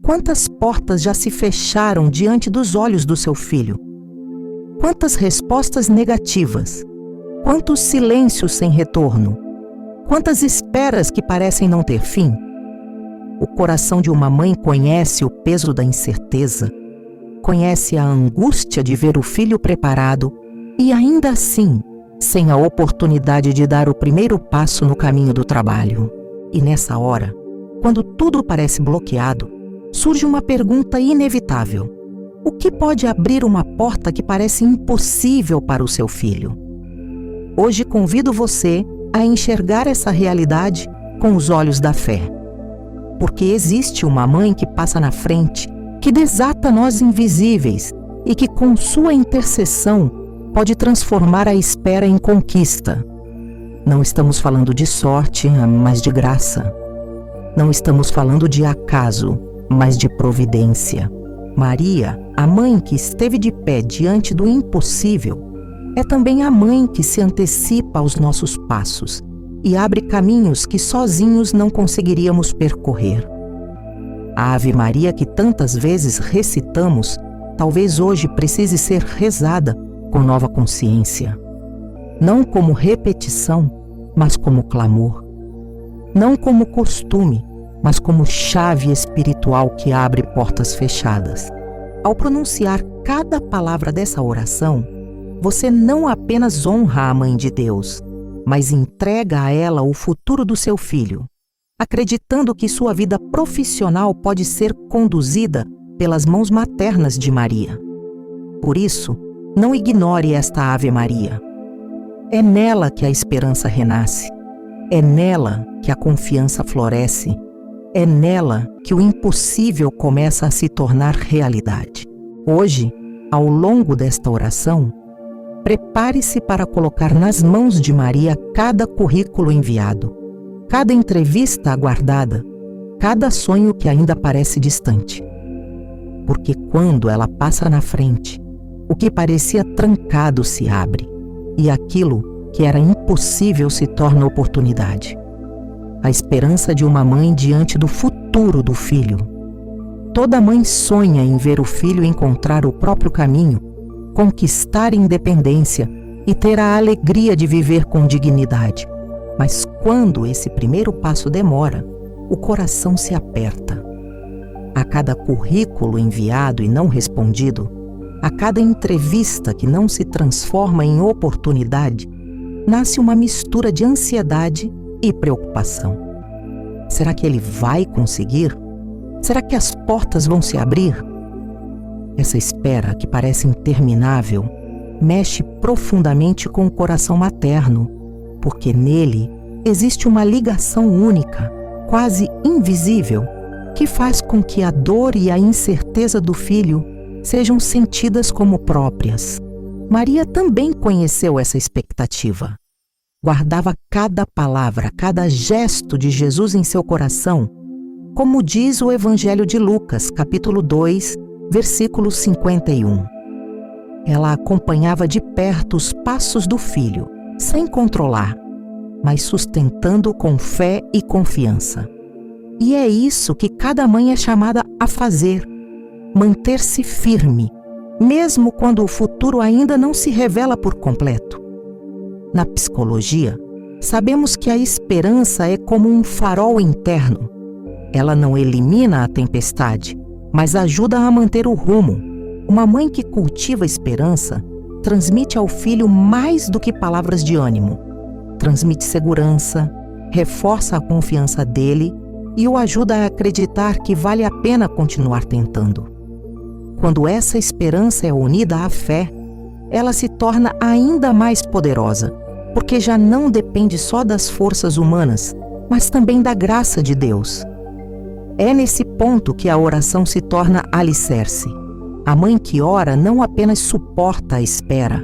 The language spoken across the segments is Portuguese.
Quantas portas já se fecharam diante dos olhos do seu filho? Quantas respostas negativas? Quantos silêncios sem retorno? Quantas esperas que parecem não ter fim? O coração de uma mãe conhece o peso da incerteza, conhece a angústia de ver o filho preparado e ainda assim, sem a oportunidade de dar o primeiro passo no caminho do trabalho. E nessa hora, quando tudo parece bloqueado, surge uma pergunta inevitável: o que pode abrir uma porta que parece impossível para o seu filho? Hoje convido você a enxergar essa realidade com os olhos da fé. Porque existe uma mãe que passa na frente, que desata nós invisíveis e que com sua intercessão pode transformar a espera em conquista. Não estamos falando de sorte, mas de graça. Não estamos falando de acaso, mas de providência. Maria, a mãe que esteve de pé diante do impossível, é também a mãe que se antecipa aos nossos passos e abre caminhos que sozinhos não conseguiríamos percorrer. A Ave Maria que tantas vezes recitamos, talvez hoje precise ser rezada com nova consciência. Não como repetição, mas como clamor. Não como costume, mas como chave espiritual que abre portas fechadas. Ao pronunciar cada palavra dessa oração, você não apenas honra a Mãe de Deus, mas entrega a ela o futuro do seu filho, acreditando que sua vida profissional pode ser conduzida pelas mãos maternas de Maria. Por isso, não ignore esta Ave Maria. É nela que a esperança renasce, é nela que a confiança floresce, é nela que o impossível começa a se tornar realidade. Hoje, ao longo desta oração, prepare-se para colocar nas mãos de Maria cada currículo enviado, cada entrevista aguardada, cada sonho que ainda parece distante. Porque quando ela passa na frente, o que parecia trancado se abre, e aquilo que era impossível se torna oportunidade. A esperança de uma mãe diante do futuro do filho. Toda mãe sonha em ver o filho encontrar o próprio caminho, conquistar independência e ter a alegria de viver com dignidade. Mas quando esse primeiro passo demora, o coração se aperta. A cada currículo enviado e não respondido, a cada entrevista que não se transforma em oportunidade, nasce uma mistura de ansiedade e preocupação. Será que ele vai conseguir? Será que as portas vão se abrir? Essa espera, que parece interminável, mexe profundamente com o coração materno, porque nele existe uma ligação única, quase invisível, que faz com que a dor e a incerteza do filho sejam sentidas como próprias. Maria também conheceu essa expectativa. Guardava cada palavra, cada gesto de Jesus em seu coração, como diz o Evangelho de Lucas, capítulo 2, versículo 51. Ela acompanhava de perto os passos do filho, sem controlar, mas sustentando com fé e confiança. E é isso que cada mãe é chamada a fazer, manter-se firme, mesmo quando o futuro ainda não se revela por completo. Na psicologia, sabemos que a esperança é como um farol interno. Ela não elimina a tempestade, mas ajuda a manter o rumo. Uma mãe que cultiva esperança transmite ao filho mais do que palavras de ânimo. Transmite segurança, reforça a confiança dele e o ajuda a acreditar que vale a pena continuar tentando. Quando essa esperança é unida à fé, ela se torna ainda mais poderosa, porque já não depende só das forças humanas, mas também da graça de Deus. É nesse ponto que a oração se torna alicerce. A mãe que ora não apenas suporta a espera,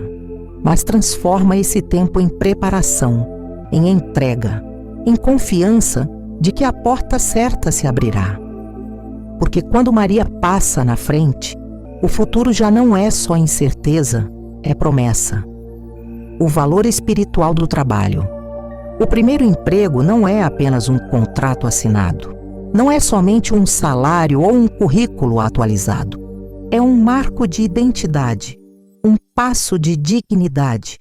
mas transforma esse tempo em preparação, em entrega, em confiança de que a porta certa se abrirá. Porque quando Maria passa na frente, o futuro já não é só incerteza, é promessa. O valor espiritual do trabalho. O primeiro emprego não é apenas um contrato assinado. não é somente um salário ou um currículo atualizado. É um marco de identidade, um passo de dignidade,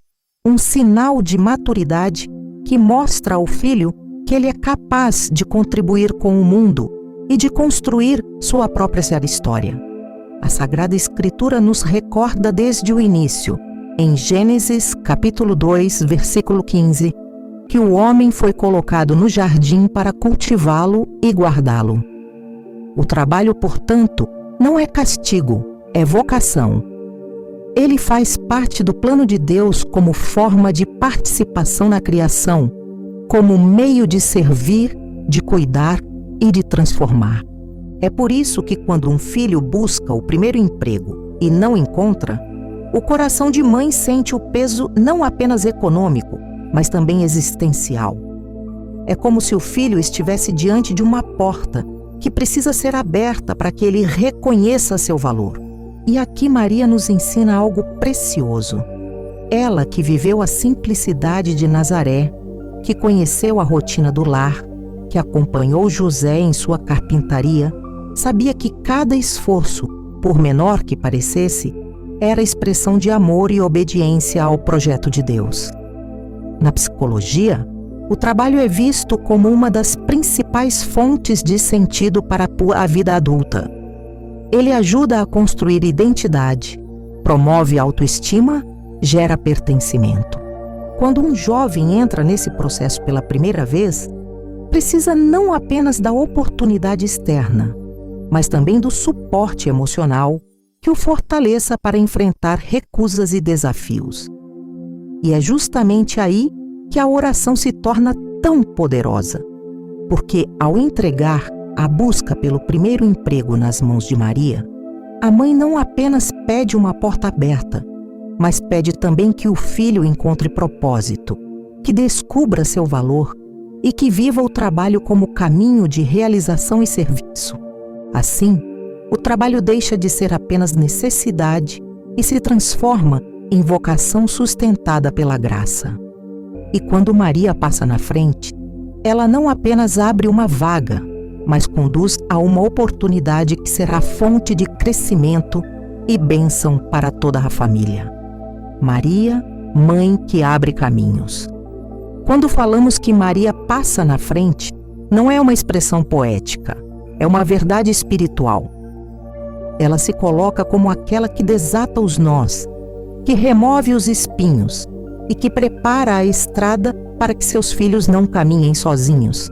um sinal de maturidade que mostra ao filho que ele é capaz de contribuir com o mundo e de construir sua própria história. A Sagrada Escritura nos recorda desde o início, em Gênesis capítulo 2, versículo 15, que o homem foi colocado no jardim para cultivá-lo e guardá-lo. O trabalho, portanto, não é castigo, é vocação. Ele faz parte do plano de Deus como forma de participação na criação, como meio de servir, de cuidar e de transformar. É por isso que quando um filho busca o primeiro emprego e não encontra, o coração de mãe sente o peso não apenas econômico, mas também existencial. É como se o filho estivesse diante de uma porta que precisa ser aberta para que ele reconheça seu valor. E aqui Maria nos ensina algo precioso. Ela que viveu a simplicidade de Nazaré, que conheceu a rotina do lar, que acompanhou José em sua carpintaria, sabia que cada esforço, por menor que parecesse, era expressão de amor e obediência ao projeto de Deus. Na psicologia, o trabalho é visto como uma das principais fontes de sentido para a vida adulta. Ele ajuda a construir identidade, promove autoestima, gera pertencimento. Quando um jovem entra nesse processo pela primeira vez, precisa não apenas da oportunidade externa, mas também do suporte emocional que o fortaleça para enfrentar recusas e desafios. E é justamente aí que a oração se torna tão poderosa, porque ao entregar a busca pelo primeiro emprego nas mãos de Maria, a mãe não apenas pede uma porta aberta, mas pede também que o filho encontre propósito, que descubra seu valor e que viva o trabalho como caminho de realização e serviço. Assim, o trabalho deixa de ser apenas necessidade e se transforma em vocação sustentada pela graça. E quando Maria passa na frente, ela não apenas abre uma vaga, mas conduz a uma oportunidade que será fonte de crescimento e bênção para toda a família. Maria, mãe que abre caminhos. Quando falamos que Maria passa na frente, não é uma expressão poética, é uma verdade espiritual. Ela se coloca como aquela que desata os nós, que remove os espinhos e que prepara a estrada para que seus filhos não caminhem sozinhos.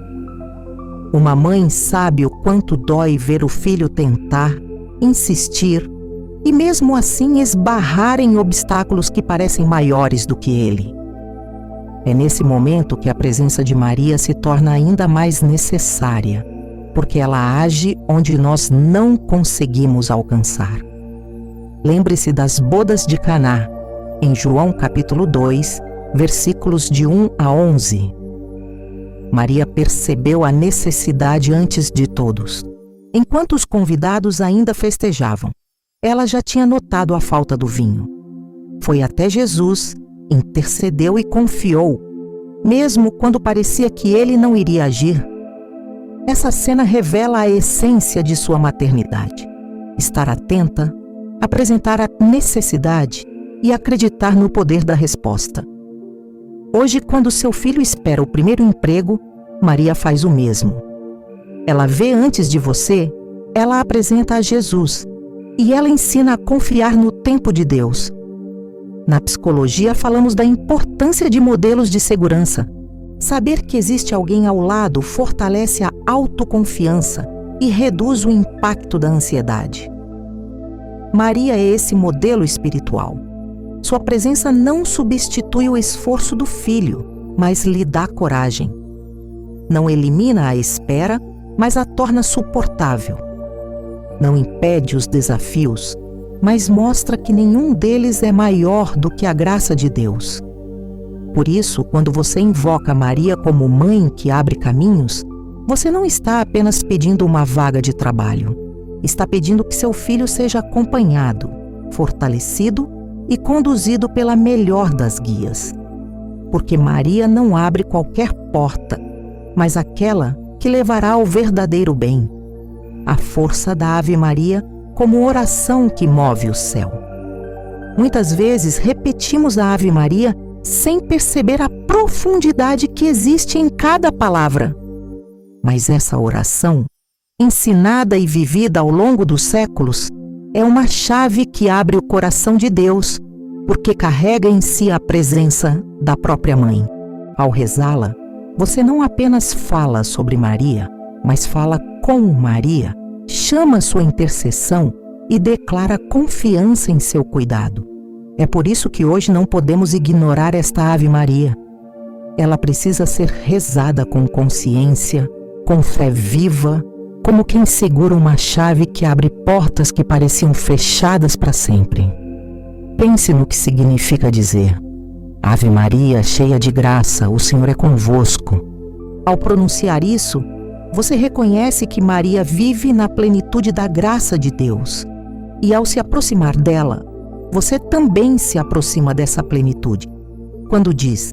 Uma mãe sabe o quanto dói ver o filho tentar, insistir e mesmo assim esbarrar em obstáculos que parecem maiores do que ele. É nesse momento que a presença de Maria se torna ainda mais necessária, porque ela age onde nós não conseguimos alcançar. Lembre-se das bodas de Caná, em João capítulo 2, versículos de 1 a 11. Maria percebeu a necessidade antes de todos. Enquanto os convidados ainda festejavam, ela já tinha notado a falta do vinho. Foi até Jesus, intercedeu e confiou, mesmo quando parecia que ele não iria agir. Essa cena revela a essência de sua maternidade. Estar atenta, apresentar a necessidade e acreditar no poder da resposta. Hoje, quando seu filho espera o primeiro emprego, Maria faz o mesmo. Ela vê antes de você, ela apresenta a Jesus e ela ensina a confiar no tempo de Deus. Na psicologia, falamos da importância de modelos de segurança. Saber que existe alguém ao lado fortalece a autoconfiança e reduz o impacto da ansiedade. Maria é esse modelo espiritual. Sua presença não substitui o esforço do filho, mas lhe dá coragem. Não elimina a espera, mas a torna suportável. Não impede os desafios, mas mostra que nenhum deles é maior do que a graça de Deus. Por isso, quando você invoca Maria como mãe que abre caminhos, você não está apenas pedindo uma vaga de trabalho. Está pedindo que seu filho seja acompanhado, fortalecido e conduzido pela melhor das guias. Porque Maria não abre qualquer porta, mas aquela que levará ao verdadeiro bem. A força da Ave Maria como oração que move o céu. Muitas vezes repetimos a Ave Maria sem perceber a profundidade que existe em cada palavra. Mas essa oração, ensinada e vivida ao longo dos séculos, é uma chave que abre o coração de Deus, porque carrega em si a presença da própria Mãe. Ao rezá-la, você não apenas fala sobre Maria, mas fala com Maria, chama sua intercessão e declara confiança em seu cuidado. É por isso que hoje não podemos ignorar esta Ave Maria. Ela precisa ser rezada com consciência, com fé viva, como quem segura uma chave que abre portas que pareciam fechadas para sempre. Pense no que significa dizer: Ave Maria, cheia de graça, o Senhor é convosco. Ao pronunciar isso, você reconhece que Maria vive na plenitude da graça de Deus. E ao se aproximar dela, você também se aproxima dessa plenitude. Quando diz: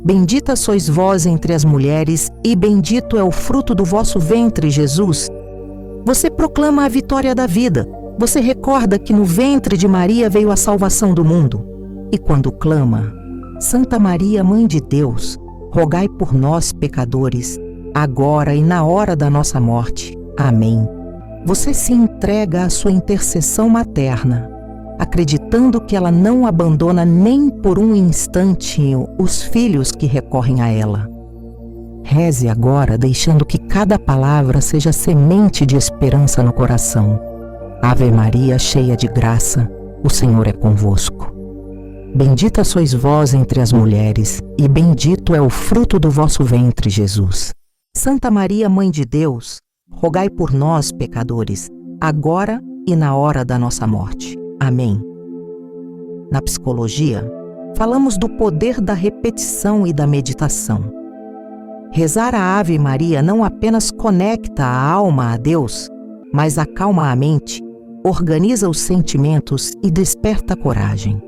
Bendita sois vós entre as mulheres, e bendito é o fruto do vosso ventre, Jesus, você proclama a vitória da vida. Você recorda que no ventre de Maria veio a salvação do mundo. E quando clama: Santa Maria, Mãe de Deus, rogai por nós, pecadores, agora e na hora da nossa morte. Amém. Você se entrega à sua intercessão materna, acreditando que ela não abandona nem por um instante os filhos que recorrem a ela. Reze agora, deixando que cada palavra seja semente de esperança no coração. Ave Maria, cheia de graça, o Senhor é convosco. Bendita sois vós entre as mulheres, e bendito é o fruto do vosso ventre, Jesus. Santa Maria, Mãe de Deus, rogai por nós, pecadores, agora e na hora da nossa morte. Amém. Na psicologia, falamos do poder da repetição e da meditação. Rezar a Ave Maria não apenas conecta a alma a Deus, mas acalma a mente, organiza os sentimentos e desperta a coragem.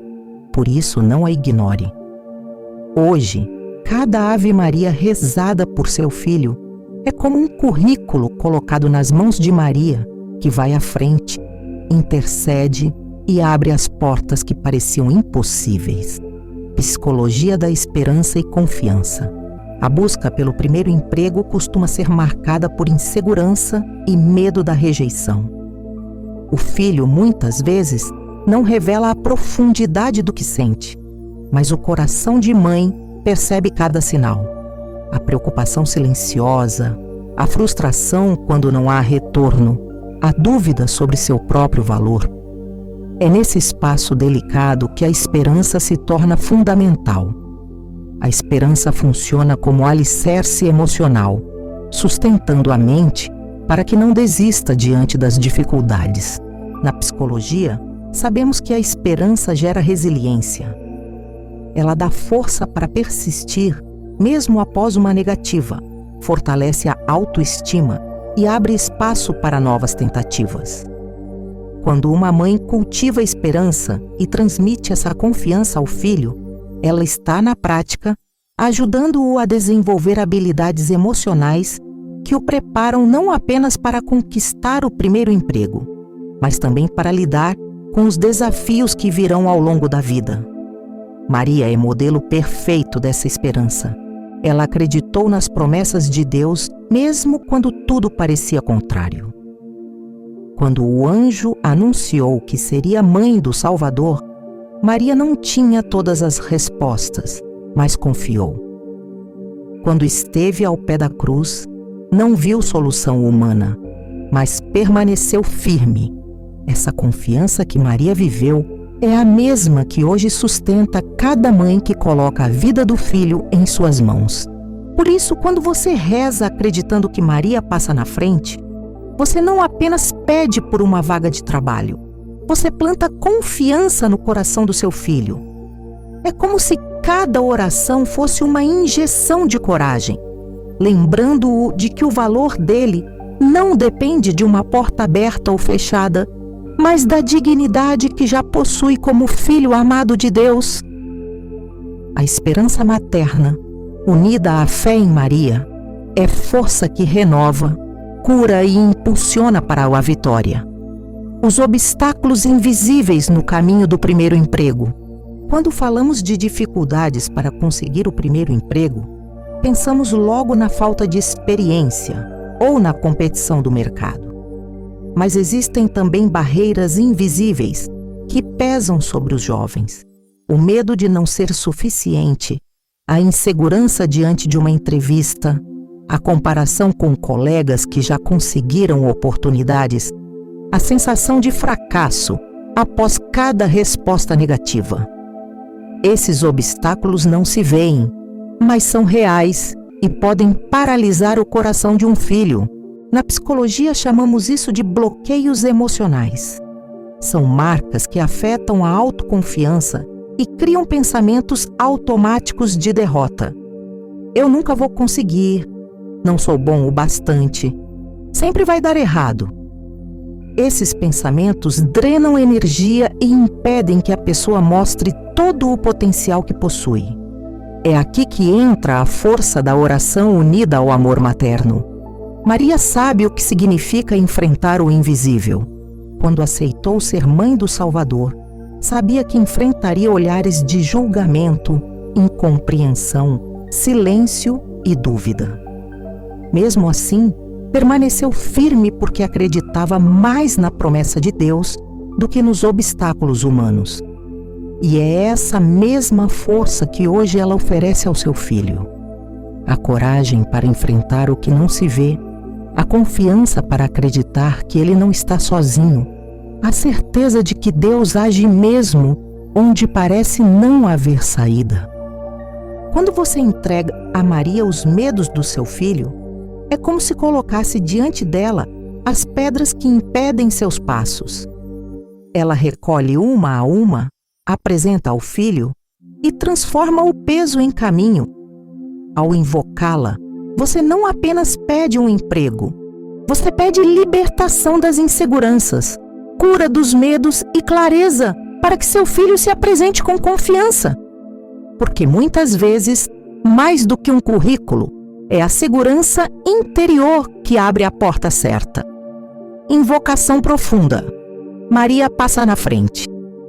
Por isso, não a ignore. Hoje, cada Ave Maria rezada por seu filho é como um currículo colocado nas mãos de Maria, que vai à frente, intercede e abre as portas que pareciam impossíveis. Psicologia da esperança e confiança. A busca pelo primeiro emprego costuma ser marcada por insegurança e medo da rejeição. O filho, muitas vezes, não revela a profundidade do que sente, mas o coração de mãe percebe cada sinal. A preocupação silenciosa, a frustração quando não há retorno, a dúvida sobre seu próprio valor. É nesse espaço delicado que a esperança se torna fundamental. A esperança funciona como alicerce emocional, sustentando a mente para que não desista diante das dificuldades. Na psicologia, sabemos que a esperança gera resiliência. Ela dá força para persistir, mesmo após uma negativa, fortalece a autoestima e abre espaço para novas tentativas. Quando uma mãe cultiva a esperança e transmite essa confiança ao filho, ela está, na prática, ajudando-o a desenvolver habilidades emocionais que o preparam não apenas para conquistar o primeiro emprego, mas também para lidar com os desafios que virão ao longo da vida. Maria é modelo perfeito dessa esperança. Ela acreditou nas promessas de Deus, mesmo quando tudo parecia contrário. Quando o anjo anunciou que seria mãe do Salvador, Maria não tinha todas as respostas, mas confiou. Quando esteve ao pé da cruz, não viu solução humana, mas permaneceu firme. Essa confiança que Maria viveu é a mesma que hoje sustenta cada mãe que coloca a vida do filho em suas mãos. Por isso, quando você reza acreditando que Maria passa na frente, você não apenas pede por uma vaga de trabalho, você planta confiança no coração do seu filho. É como se cada oração fosse uma injeção de coragem, lembrando-o de que o valor dele não depende de uma porta aberta ou fechada, mas da dignidade que já possui como filho amado de Deus. A esperança materna, unida à fé em Maria, É força que renova, cura e impulsiona para a vitória. Os obstáculos invisíveis no caminho do primeiro emprego. Quando falamos de dificuldades para conseguir o primeiro emprego, pensamos logo na falta de experiência ou na competição do mercado. Mas existem também barreiras invisíveis que pesam sobre os jovens. O medo de não ser suficiente, a insegurança diante de uma entrevista, a comparação com colegas que já conseguiram oportunidades, a sensação de fracasso após cada resposta negativa. Esses obstáculos não se veem, mas são reais e podem paralisar o coração de um filho. Na psicologia chamamos isso de bloqueios emocionais. São marcas que afetam a autoconfiança e criam pensamentos automáticos de derrota. Eu nunca vou conseguir, não sou bom o bastante, sempre vai dar errado. Esses pensamentos drenam energia e impedem que a pessoa mostre todo o potencial que possui. É aqui que entra a força da oração unida ao amor materno. Maria sabe o que significa enfrentar o invisível. Quando aceitou ser mãe do Salvador, sabia que enfrentaria olhares de julgamento, incompreensão, silêncio e dúvida. Mesmo assim, permaneceu firme porque acreditava mais na promessa de Deus do que nos obstáculos humanos. E é essa mesma força que hoje ela oferece ao seu filho. A coragem para enfrentar o que não se vê, a confiança para acreditar que ele não está sozinho, a certeza de que Deus age mesmo onde parece não haver saída. Quando você entrega a Maria os medos do seu filho, é como se colocasse diante dela as pedras que impedem seus passos. Ela recolhe uma a uma, apresenta ao filho e transforma o peso em caminho. Ao invocá-la, você não apenas pede um emprego, você pede libertação das inseguranças, cura dos medos e clareza para que seu filho se apresente com confiança. Porque muitas vezes, mais do que um currículo, é a segurança interior que abre a porta certa. Invocação profunda. Maria passa na frente.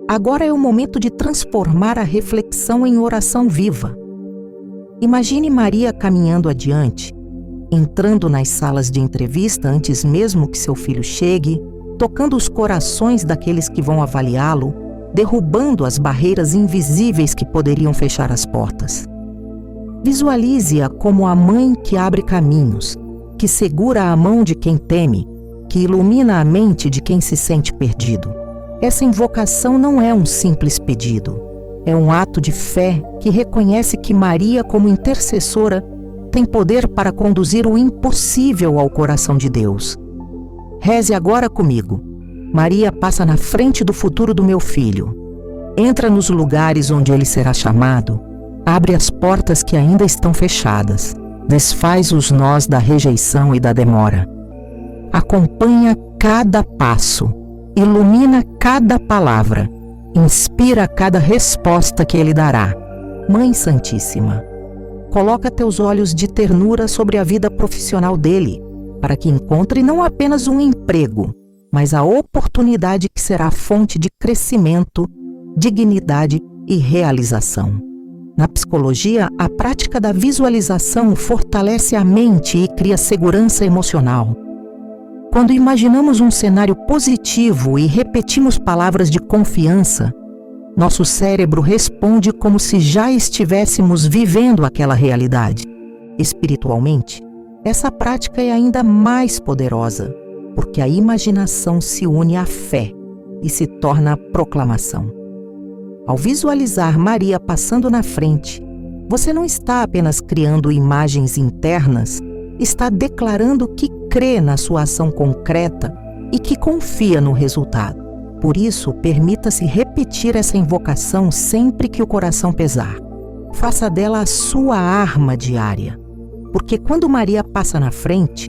Agora é o momento de transformar a reflexão em oração viva. Imagine Maria caminhando adiante, entrando nas salas de entrevista antes mesmo que seu filho chegue, tocando os corações daqueles que vão avaliá-lo, derrubando as barreiras invisíveis que poderiam fechar as portas. Visualize-a como a mãe que abre caminhos, que segura a mão de quem teme, que ilumina a mente de quem se sente perdido. Essa invocação não é um simples pedido, é um ato de fé que reconhece que Maria, como intercessora, tem poder para conduzir o impossível ao coração de Deus. Reze agora comigo. Maria passa na frente do futuro do meu filho. Entra nos lugares onde ele será chamado. Abre as portas que ainda estão fechadas. Desfaz os nós da rejeição e da demora. Acompanha cada passo. Ilumina cada palavra. Inspira cada resposta que ele dará. Mãe Santíssima, coloca teus olhos de ternura sobre a vida profissional dele, para que encontre não apenas um emprego, mas a oportunidade que será fonte de crescimento, dignidade e realização. Na psicologia, a prática da visualização fortalece a mente e cria segurança emocional. Quando imaginamos um cenário positivo e repetimos palavras de confiança, nosso cérebro responde como se já estivéssemos vivendo aquela realidade. Espiritualmente, essa prática é ainda mais poderosa, porque a imaginação se une à fé e se torna a proclamação. Ao visualizar Maria passando na frente, você não está apenas criando imagens internas, está declarando que crê na sua ação concreta e que confia no resultado. Por isso, permita-se repetir essa invocação sempre que o coração pesar. Faça dela a sua arma diária, porque quando Maria passa na frente,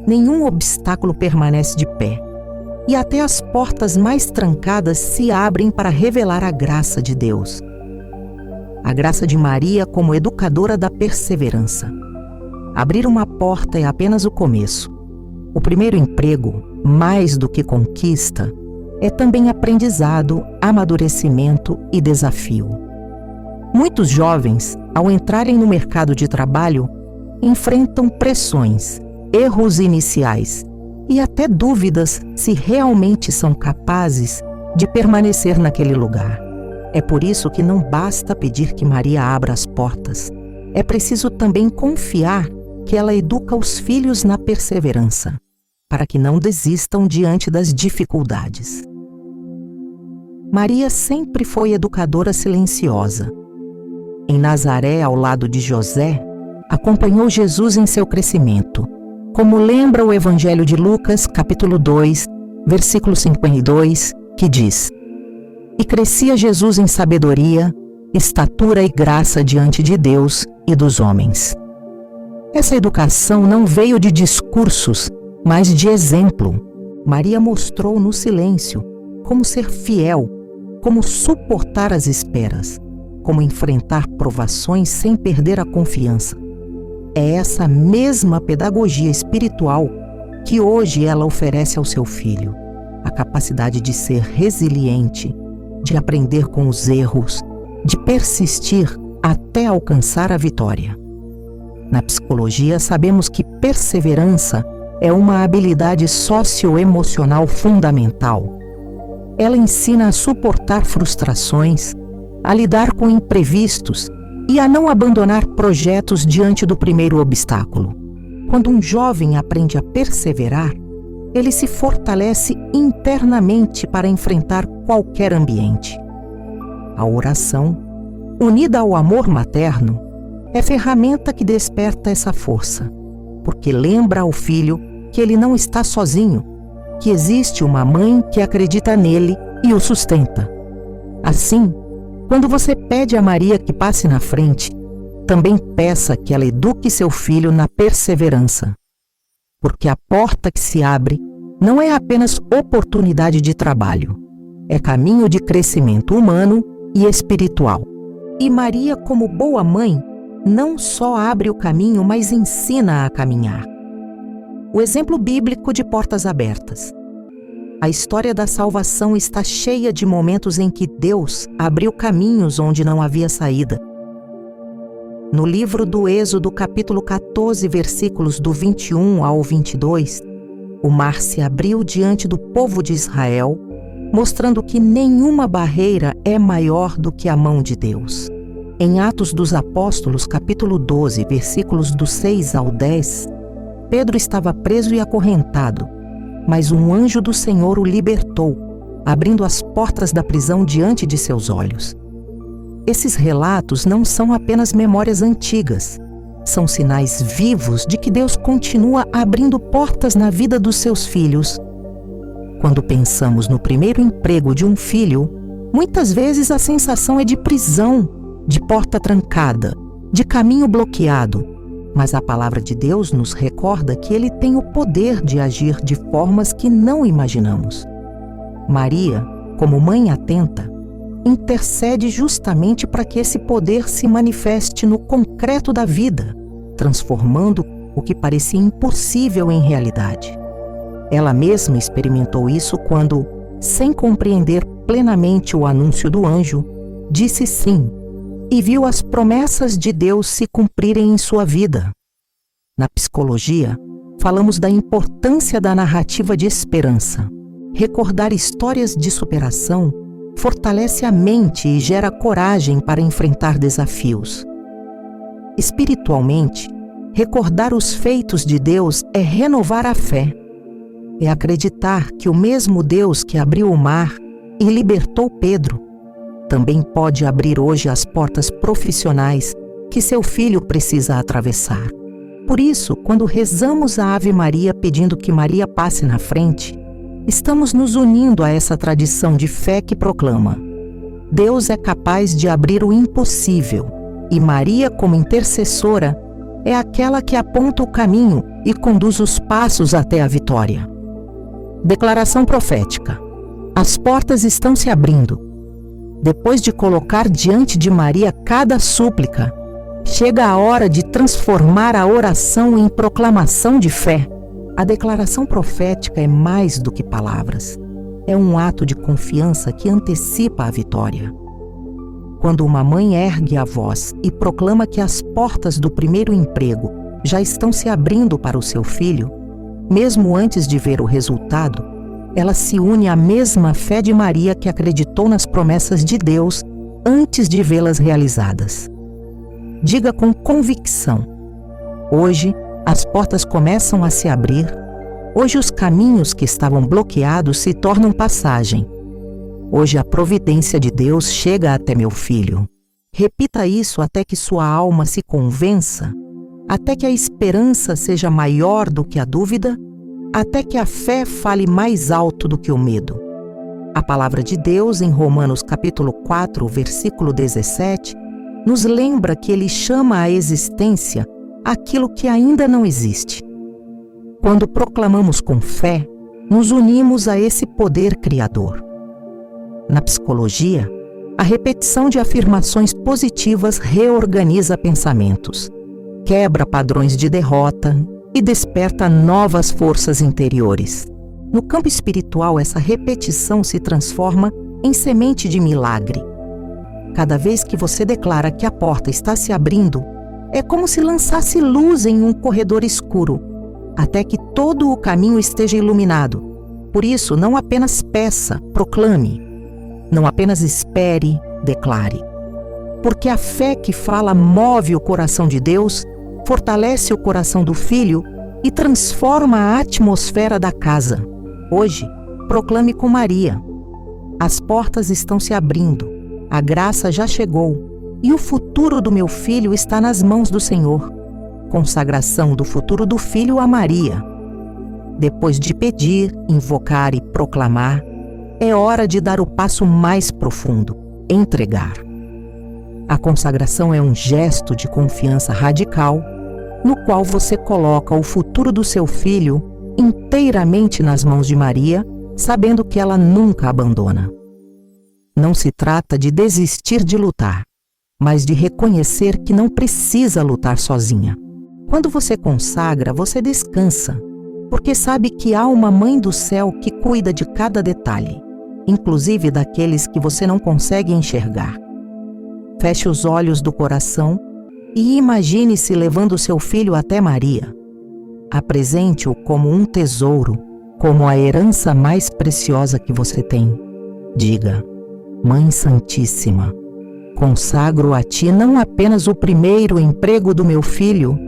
nenhum obstáculo permanece de pé, e até as portas mais trancadas se abrem para revelar a graça de Deus. A graça de Maria como educadora da perseverança. Abrir uma porta é apenas o começo. O primeiro emprego, mais do que conquista, é também aprendizado, amadurecimento e desafio. Muitos jovens, ao entrarem no mercado de trabalho, enfrentam pressões, erros iniciais e até dúvidas se realmente são capazes de permanecer naquele lugar. É por isso que não basta pedir que Maria abra as portas. É preciso também confiar que ela educa os filhos na perseverança, para que não desistam diante das dificuldades. Maria sempre foi educadora silenciosa. Em Nazaré, ao lado de José, acompanhou Jesus em seu crescimento, como lembra o Evangelho de Lucas, capítulo 2, versículo 52, que diz: E crescia Jesus em sabedoria, estatura e graça diante de Deus e dos homens. Essa educação não veio de discursos, mas de exemplo. Maria mostrou no silêncio como ser fiel, como suportar as esperas, como enfrentar provações sem perder a confiança. É essa mesma pedagogia espiritual que hoje ela oferece ao seu filho, a capacidade de ser resiliente, de aprender com os erros, de persistir até alcançar a vitória. Na psicologia, sabemos que perseverança é uma habilidade socioemocional fundamental. Ela ensina a suportar frustrações, a lidar com imprevistos e a não abandonar projetos diante do primeiro obstáculo. Quando um jovem aprende a perseverar, ele se fortalece internamente para enfrentar qualquer ambiente. A oração, unida ao amor materno, é ferramenta que desperta essa força, porque lembra ao filho que ele não está sozinho, que existe uma mãe que acredita nele e o sustenta. Assim, quando você pede a Maria que passe na frente, também peça que ela eduque seu filho na perseverança, porque a porta que se abre não é apenas oportunidade de trabalho, é caminho de crescimento humano e espiritual. E Maria, como boa mãe, não só abre o caminho, mas ensina a caminhar. O exemplo bíblico de portas abertas. A história da salvação está cheia de momentos em que Deus abriu caminhos onde não havia saída. No livro do Êxodo, capítulo 14, versículos do 21 ao 22, o mar se abriu diante do povo de Israel, mostrando que nenhuma barreira é maior do que a mão de Deus. Em Atos dos Apóstolos, capítulo 12, versículos do 6 ao 10, Pedro estava preso e acorrentado, mas um anjo do Senhor o libertou, abrindo as portas da prisão diante de seus olhos. Esses relatos não são apenas memórias antigas, são sinais vivos de que Deus continua abrindo portas na vida dos seus filhos. Quando pensamos no primeiro emprego de um filho, muitas vezes a sensação é de prisão, de porta trancada, de caminho bloqueado. Mas a palavra de Deus nos recorda que Ele tem o poder de agir de formas que não imaginamos. Maria, como mãe atenta, intercede justamente para que esse poder se manifeste no concreto da vida, transformando o que parecia impossível em realidade. Ela mesma experimentou isso quando, sem compreender plenamente o anúncio do anjo, disse sim e viu as promessas de Deus se cumprirem em sua vida. Na psicologia, falamos da importância da narrativa de esperança. Recordar histórias de superação fortalece a mente e gera coragem para enfrentar desafios. Espiritualmente, recordar os feitos de Deus é renovar a fé. É acreditar que o mesmo Deus que abriu o mar e libertou Pedro também pode abrir hoje as portas profissionais que seu filho precisa atravessar. Por isso, quando rezamos a Ave Maria pedindo que Maria passe na frente, estamos nos unindo a essa tradição de fé que proclama: Deus é capaz de abrir o impossível, e Maria, como intercessora, é aquela que aponta o caminho e conduz os passos até a vitória. Declaração profética. As portas estão se abrindo. Depois de colocar diante de Maria cada súplica, Chega a hora de transformar a oração em proclamação de fé. A declaração profética é mais do que palavras. É um ato de confiança que antecipa a vitória. Quando uma mãe ergue a voz e proclama que as portas do primeiro emprego já estão se abrindo para o seu filho, mesmo antes de ver o resultado, ela se une à mesma fé de Maria que acreditou nas promessas de Deus antes de vê-las realizadas. Diga com convicção: hoje as portas começam a se abrir, hoje os caminhos que estavam bloqueados se tornam passagem. Hoje a providência de Deus chega até meu filho. Repita isso até que sua alma se convença, até que a esperança seja maior do que a dúvida, até que a fé fale mais alto do que o medo. A palavra de Deus em Romanos capítulo 4, versículo 17, nos lembra que Ele chama à existência aquilo que ainda não existe. Quando proclamamos com fé, nos unimos a esse poder criador. Na psicologia, a repetição de afirmações positivas reorganiza pensamentos, quebra padrões de derrota e desperta novas forças interiores. No campo espiritual, essa repetição se transforma em semente de milagre. Cada vez que você declara que a porta está se abrindo, é como se lançasse luz em um corredor escuro, até que todo o caminho esteja iluminado. Por isso, não apenas peça, proclame. Não apenas espere, declare. Porque a fé que fala move o coração de Deus, fortalece o coração do filho e transforma a atmosfera da casa. Hoje, proclame com Maria: as portas estão se abrindo, a graça já chegou e o futuro do meu filho está nas mãos do Senhor. Consagração do futuro do filho a Maria. Depois de pedir, invocar e proclamar, é hora de dar o passo mais profundo: entregar. A consagração é um gesto de confiança radical, no qual você coloca o futuro do seu filho inteiramente nas mãos de Maria, sabendo que ela nunca abandona. Não se trata de desistir de lutar, mas de reconhecer que não precisa lutar sozinha. Quando você consagra, você descansa, porque sabe que há uma Mãe do Céu que cuida de cada detalhe, inclusive daqueles que você não consegue enxergar. Feche os olhos do coração e imagine-se levando seu filho até Maria. Apresente-o como um tesouro, como a herança mais preciosa que você tem. Diga: Mãe Santíssima, consagro a Ti não apenas o primeiro emprego do meu filho,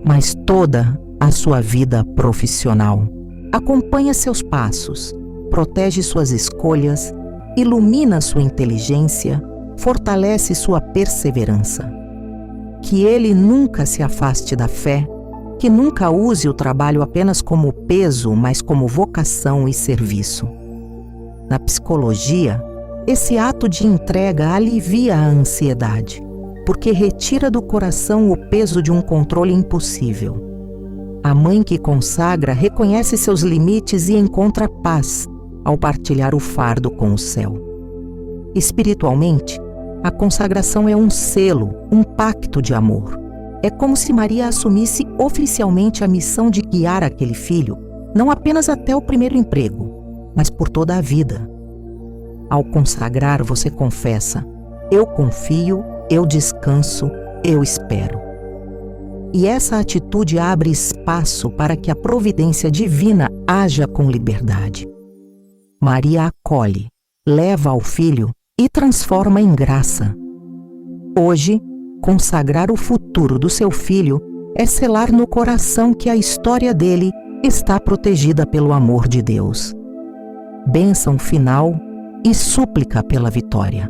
mas toda a sua vida profissional. Acompanha seus passos, protege suas escolhas, ilumina sua inteligência, fortalece sua perseverança. Que ele nunca se afaste da fé, que nunca use o trabalho apenas como peso, mas como vocação e serviço. Na psicologia, esse ato de entrega alivia a ansiedade, porque retira do coração o peso de um controle impossível. A mãe que consagra reconhece seus limites e encontra paz ao partilhar o fardo com o céu. Espiritualmente, a consagração é um selo, um pacto de amor. É como se Maria assumisse oficialmente a missão de guiar aquele filho, não apenas até o primeiro emprego, mas por toda a vida. Ao consagrar, você confessa: eu confio, eu descanso, eu espero. E essa atitude abre espaço para que a providência divina haja com liberdade. Maria acolhe, leva ao filho e transforma em graça. Hoje, consagrar o futuro do seu filho é selar no coração que a história dele está protegida pelo amor de Deus. Bênção final e súplica pela vitória.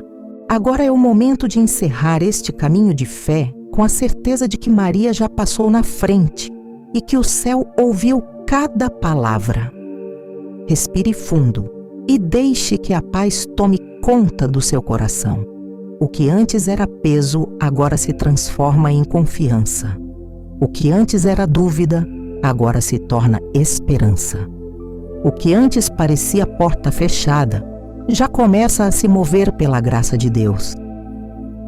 Agora é o momento de encerrar este caminho de fé com a certeza de que Maria já passou na frente e que o céu ouviu cada palavra. Respire fundo e deixe que a paz tome conta do seu coração. O que antes era peso, agora se transforma em confiança. O que antes era dúvida, agora se torna esperança. O que antes parecia porta fechada, já começa a se mover pela graça de Deus.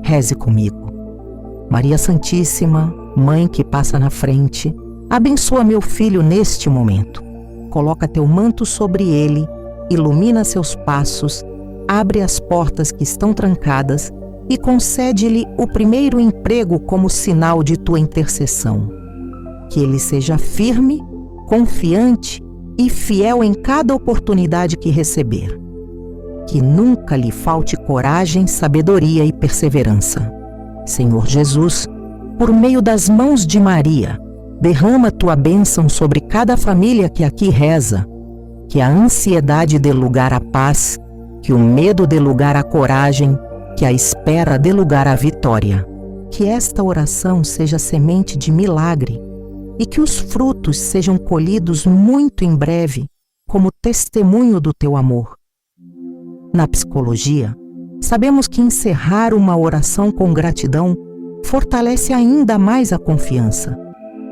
Reze comigo. Maria Santíssima, Mãe que passa na frente, abençoa meu filho neste momento. Coloca teu manto sobre ele, ilumina seus passos, abre as portas que estão trancadas e concede-lhe o primeiro emprego como sinal de tua intercessão. Que ele seja firme, confiante e fiel em cada oportunidade que receber. Que nunca lhe falte coragem, sabedoria e perseverança. Senhor Jesus, por meio das mãos de Maria, derrama tua bênção sobre cada família que aqui reza. Que a ansiedade dê lugar à paz, que o medo dê lugar à coragem, que a espera dê lugar à vitória. Que esta oração seja semente de milagre e que os frutos sejam colhidos muito em breve, como testemunho do teu amor. Na psicologia, sabemos que encerrar uma oração com gratidão fortalece ainda mais a confiança.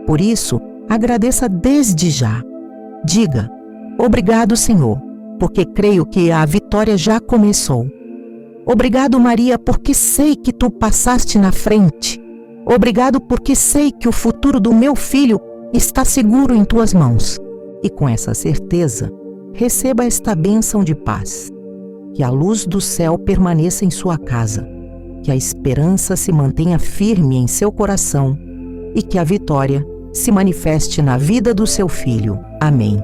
Por isso, agradeça desde já. Diga: obrigado, Senhor, porque creio que a vitória já começou. Obrigado, Maria, porque sei que tu passaste na frente. Obrigado porque sei que o futuro do meu filho está seguro em tuas mãos. E com essa certeza, receba esta bênção de paz. Que a luz do céu permaneça em sua casa, que a esperança se mantenha firme em seu coração e que a vitória se manifeste na vida do seu filho. Amém.